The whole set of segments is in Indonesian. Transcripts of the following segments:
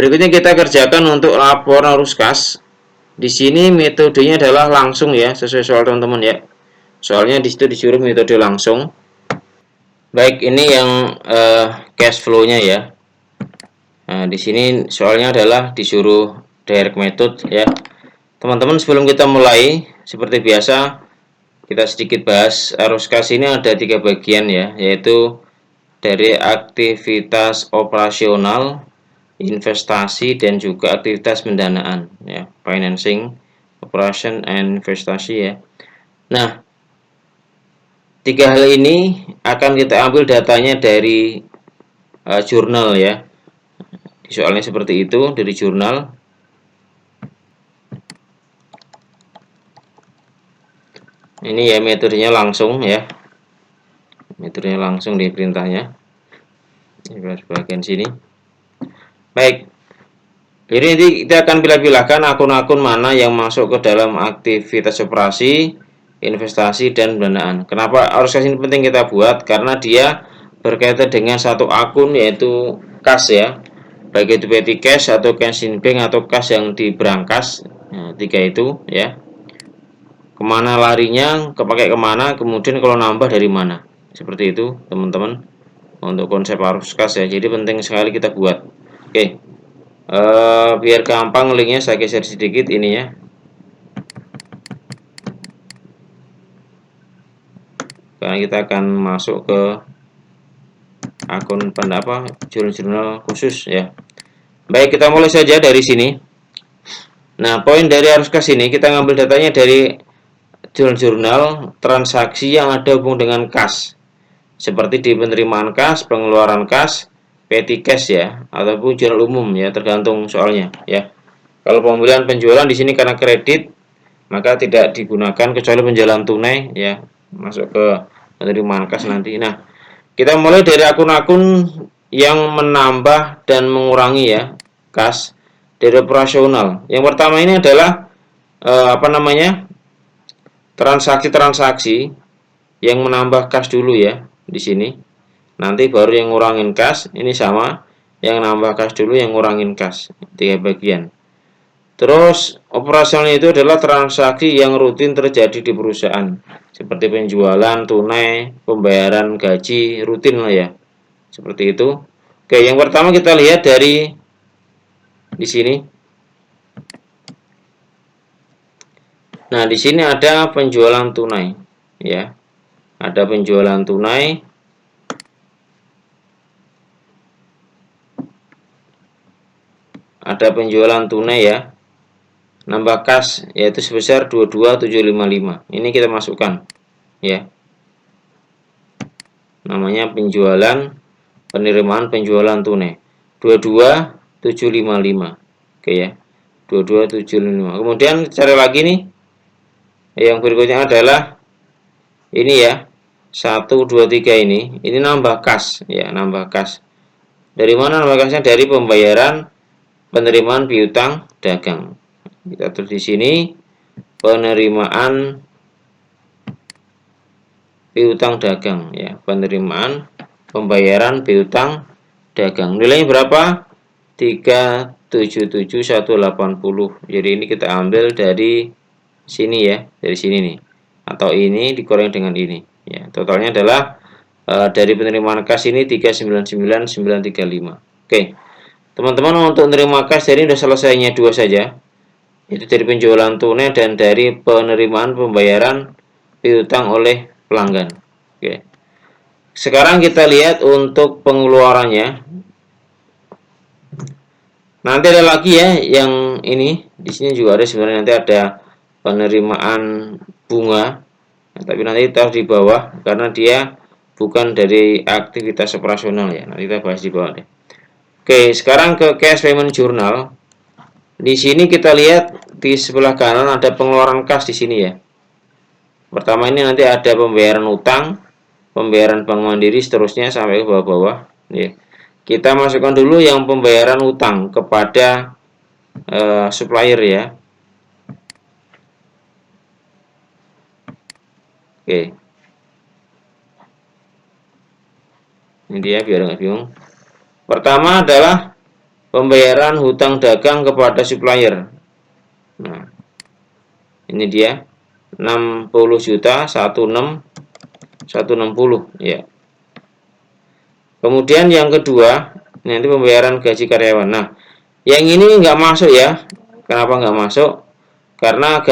Berikutnya kita kerjakan untuk laporan arus kas. Di sini metodenya adalah langsung ya, sesuai soal teman-teman ya. Soalnya di situ disuruh metode langsung. Baik, ini yang cash flow-nya ya. Nah, di sini soalnya adalah disuruh direct method ya. Teman-teman, sebelum kita mulai, seperti biasa kita sedikit bahas arus kas ini ada 3 bagian ya, yaitu dari aktivitas operasional, investasi, dan juga aktivitas pendanaan ya, financing, operation, and investasi ya. Nah, 3 hal ini akan kita ambil datanya dari jurnal ya. Soalnya seperti itu, dari jurnal. Ini ya metodenya langsung ya, metodenya langsung di perintahnya. Ini bagian sini. Baik, jadi nanti kita akan pilih-pilihkan akun-akun mana yang masuk ke dalam aktivitas operasi, investasi, dan pendanaan. Kenapa arus kas ini penting kita buat? Karena dia berkaitan dengan satu akun, yaitu kas ya, baik itu petty cash atau cash in bank atau kas yang diberangkas. Nah, 3 itu ya, kemana larinya, kepakai kemana, kemudian kalau nambah dari mana. Seperti itu teman-teman untuk konsep arus kas ya, jadi penting sekali kita buat. Oke, biar gampang linknya saya geser sedikit ini ya. Karena kita akan masuk ke akun jurnal khusus ya. Baik, kita mulai saja dari sini. Nah, poin dari arus kas ini kita ngambil datanya dari jurnal transaksi yang ada hubung dengan kas, seperti di penerimaan kas, pengeluaran kas, petty cash ya, ataupun jurnal umum ya, tergantung soalnya ya. Kalau pembelian penjualan di sini karena kredit, maka tidak digunakan kecuali penjualan tunai ya, masuk ke penerimaan kas nanti. Nah, kita mulai dari akun-akun yang menambah dan mengurangi ya kas dari operasional. Yang pertama ini adalah transaksi-transaksi yang menambah kas dulu ya di sini. Nanti baru yang ngurangin kas, ini sama, yang nambah kas dulu, yang ngurangin kas, 3 bagian. Terus operasional itu adalah transaksi yang rutin terjadi di perusahaan, seperti penjualan tunai, pembayaran gaji rutin lah ya, seperti itu. Oke, yang pertama kita lihat dari di sini. Nah, di sini ada penjualan tunai ya, ada penjualan tunai. Ada penjualan tunai ya, nambah kas yaitu sebesar 22755. Ini kita masukkan ya, namanya penjualan penerimaan penjualan tunai 22755. Oke ya, 22755. Kemudian cari lagi nih, yang berikutnya adalah ini ya, 123 ini nambah kas ya, nambah kas. Dari mana nambah kasnya? Dari pembayaran penerimaan piutang dagang. Kita tulis di sini penerimaan piutang dagang ya, penerimaan pembayaran piutang dagang. Nilainya berapa? 377.180. Jadi ini kita ambil dari sini ya, dari sini nih. Atau ini dikurangi dengan ini ya. Totalnya adalah dari penerimaan kas ini 399.935. Oke. Teman-teman, untuk menerima kas ini sudah selesainya 2 saja. Itu dari penjualan tunai dan dari penerimaan pembayaran piutang oleh pelanggan. Oke. Sekarang kita lihat untuk pengeluarannya. Nanti ada lagi ya yang ini, di sini juga ada sebenarnya, nanti ada penerimaan bunga. Nah, tapi nanti taruh di bawah karena dia bukan dari aktivitas operasional ya. Nanti kita bahas di bawah deh. Oke, sekarang ke cash payment journal. Di sini kita lihat di sebelah kanan ada pengeluaran kas di sini ya. Pertama ini nanti ada pembayaran utang, pembayaran bank mandiri, seterusnya sampai ke bawah-bawah. Ya. Kita masukkan dulu yang pembayaran utang kepada supplier ya. Oke. Ini dia biar nggak bingung. Pertama adalah pembayaran hutang dagang kepada supplier. Nah, ini dia 60 juta 160 ya. Kemudian yang kedua, nanti pembayaran gaji karyawan. Nah, yang ini nggak masuk ya. Kenapa nggak masuk? Karena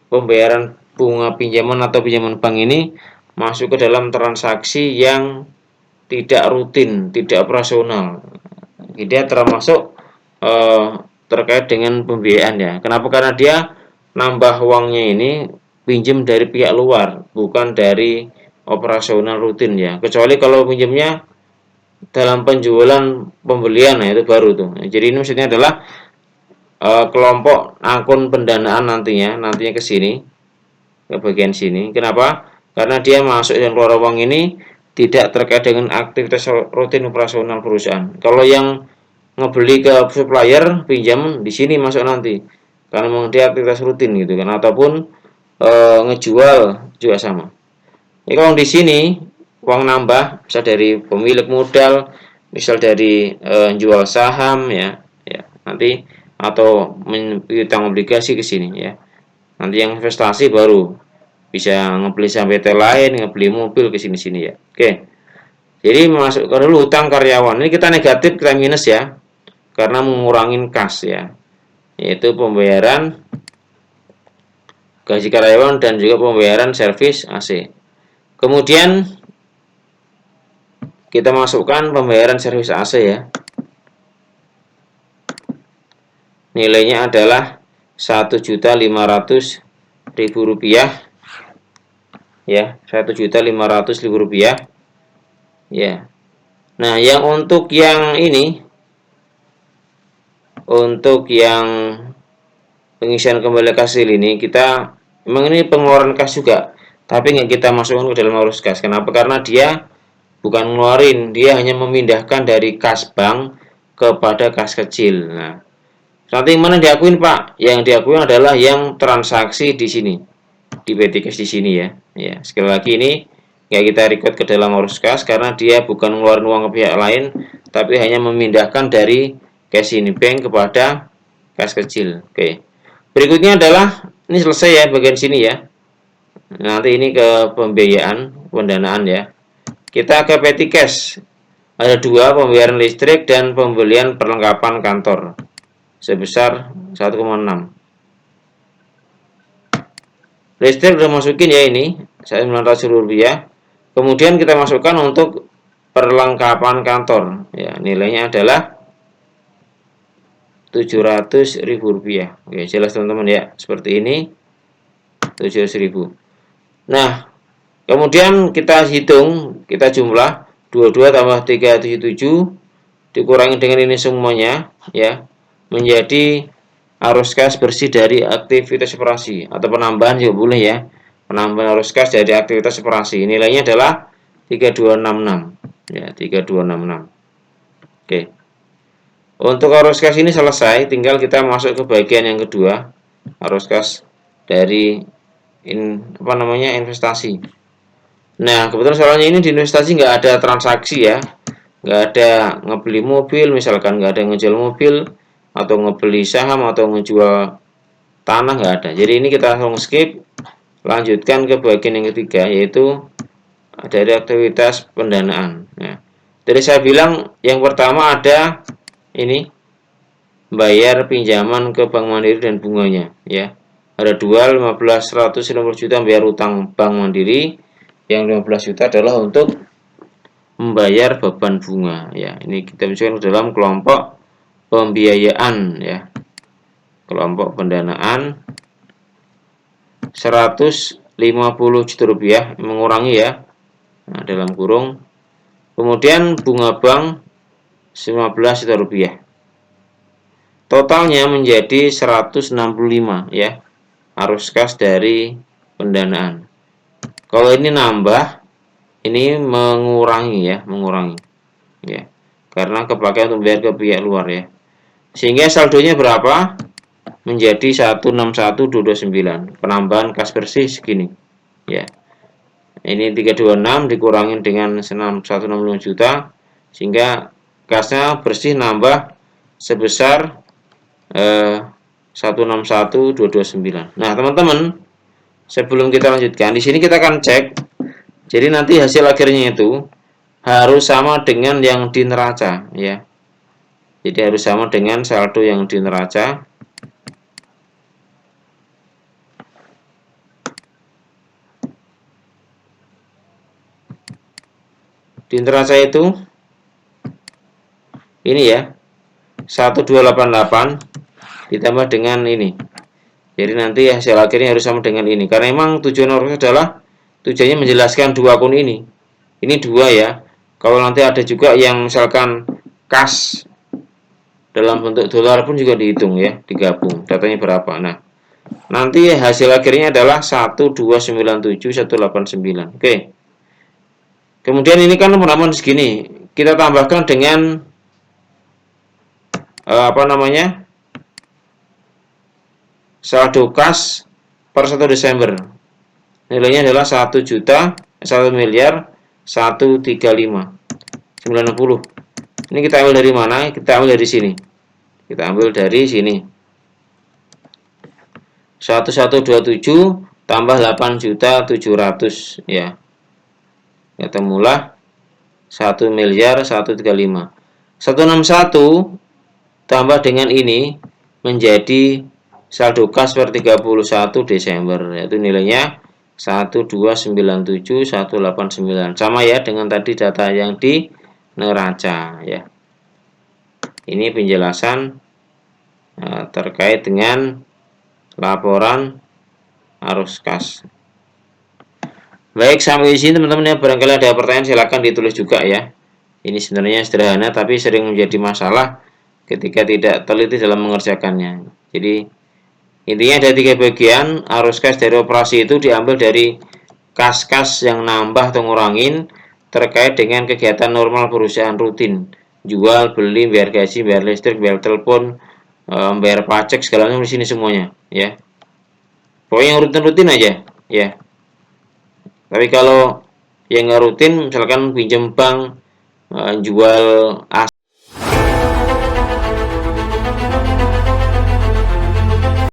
pembayaran bunga pinjaman atau pinjaman bank ini masuk ke dalam transaksi yang tidak rutin, tidak operasional. Dia termasuk terkait dengan pembiayaan ya. Kenapa? Karena dia nambah uangnya ini pinjam dari pihak luar, bukan dari operasional rutin ya. Kecuali kalau pinjamnya dalam penjualan pembelian, nah itu baru tuh. Jadi ini maksudnya adalah kelompok akun pendanaan nantinya ke sini, ke bagian sini. Kenapa? Karena dia masuk dan keluar uang ini tidak terkait dengan aktivitas rutin operasional perusahaan. Kalau yang ngebeli ke supplier pinjam di sini masuk nanti, karena memang dia aktivitas rutin gitu kan, ataupun ngejual juga sama. Ini kalau di sini uang nambah bisa dari pemilik modal, misal dari jual saham ya, nanti atau piutang obligasi ke sini ya. Nanti yang investasi baru bisa ngebeli saham PT lain, ngebeli mobil ke sini-sini ya. Oke. Jadi masukkan dulu hutang karyawan. Ini kita negatif, kita minus ya. Karena mengurangi kas ya. Yaitu pembayaran gaji karyawan dan juga pembayaran servis AC. Kemudian kita masukkan pembayaran servis AC ya. Nilainya adalah Rp1.500.000 ya, Rp1.500.000 ya. Nah, yang untuk yang ini, untuk yang pengisian kembali hasil ini, kita memang ini pengeluaran kas juga, tapi nggak kita masukkan ke dalam arus kas. Kenapa? Karena dia bukan ngeluarin, dia hanya memindahkan dari kas bank kepada kas kecil. Nah, nanti mana diakuin Pak? Yang diakuin adalah yang transaksi di sini, di PT Cash di sini ya. Ya, sekali lagi ini nggak kita record ke dalam arus kas karena dia bukan ngeluarin uang ke pihak lain, tapi hanya memindahkan dari cash ini bank kepada kas kecil. Oke. Berikutnya adalah ini selesai ya bagian sini ya. Nanti ini ke pembiayaan, pendanaan ya. Kita ke PT Cash. Ada dua, pembayaran listrik dan pembelian perlengkapan kantor sebesar 1,6. Listrik udah masukin ya ini, Rp900. Kemudian kita masukkan untuk perlengkapan kantor. Ya, nilainya adalah Rp700.000. Oke, jelas teman-teman ya. Seperti ini 700.000. Nah, kemudian kita hitung, kita jumlah 22 tambah 377 dikurangi dengan ini semuanya ya, menjadi arus kas bersih dari aktivitas operasi atau penambahan juga boleh ya. Penambahan arus kas dari aktivitas operasi. Nilainya adalah 3266 ya, 3266. Oke. Untuk arus kas ini selesai, tinggal kita masuk ke bagian yang kedua, arus kas dari investasi. Nah, kebetulan soalnya ini di investasi nggak ada transaksi ya, nggak ada ngebeli mobil, misalkan nggak ada ngejual mobil atau ngebeli saham atau ngejual tanah, nggak ada. Jadi ini kita langsung skip, lanjutkan ke bagian yang ketiga, yaitu dari aktivitas pendanaan. Nah, jadi saya bilang yang pertama ada ini bayar pinjaman ke Bank Mandiri dan bunganya ya. Ada dua, 150 juta bayar utang Bank Mandiri, yang 15 juta adalah untuk membayar beban bunga ya. Ini kita masukkan ke dalam kelompok pembiayaan ya. Kelompok pendanaan 150 juta rupiah mengurangi ya. Nah, dalam kurung. Kemudian bunga bank 15 juta rupiah. Totalnya menjadi 165 ya. Arus kas dari pendanaan. Kalau ini nambah, ini mengurangi ya, mengurangi. Ya. Karena kepakai untuk bayar ke pihak luar ya. Sehingga saldonya berapa? Menjadi 161.229. Penambahan kas bersih segini. Ya. Ini 326 dikurangin dengan 165 juta sehingga kasnya bersih nambah sebesar 161.229. Nah, teman-teman, sebelum kita lanjutkan, di sini kita akan cek. Jadi nanti hasil akhirnya itu harus sama dengan yang di neraca, ya. Jadi harus sama dengan saldo yang di neraca. Di neraca itu ini ya, 1288 ditambah dengan ini. Jadi nanti hasil akhirnya harus sama dengan ini. Karena memang tujuan Oruska adalah tujuannya menjelaskan dua akun ini. Ini dua ya. Kalau nanti ada juga yang misalkan kas dalam bentuk dolar pun juga dihitung ya, digabung datanya berapa. Nah, nanti hasil akhirnya adalah 1297189. Oke. Kemudian ini kan penambahan segini, kita tambahkan dengan apa namanya, saldo kas per 1 Desember. Nilainya adalah 1.1.135.90. Ini kita ambil dari mana? Kita ambil dari sini. Kita ambil dari sini. 1127 tambah 8.700 ya. Ketemulah 1.135. 161 tambah dengan ini menjadi saldo kas per 31 Desember, yaitu nilainya 1297189. Sama ya dengan tadi data yang di neraca ya. Ini penjelasan terkait dengan laporan arus kas. Baik, sampai di sini teman-teman ya. Barangkali ada pertanyaan silakan ditulis juga ya. Ini sebenarnya sederhana tapi sering menjadi masalah ketika tidak teliti dalam mengerjakannya. Jadi intinya ada 3 bagian. Arus kas dari operasi itu diambil dari kas-kas yang nambah atau ngurangin terkait dengan kegiatan normal perusahaan rutin, jual, beli, bayar gaji, bayar listrik, bayar telepon, bayar pajak, segala macam di sini semuanya ya. Pokoknya yang rutin-rutin aja ya. Tapi kalau yang nggak rutin, misalkan pinjam bank, jual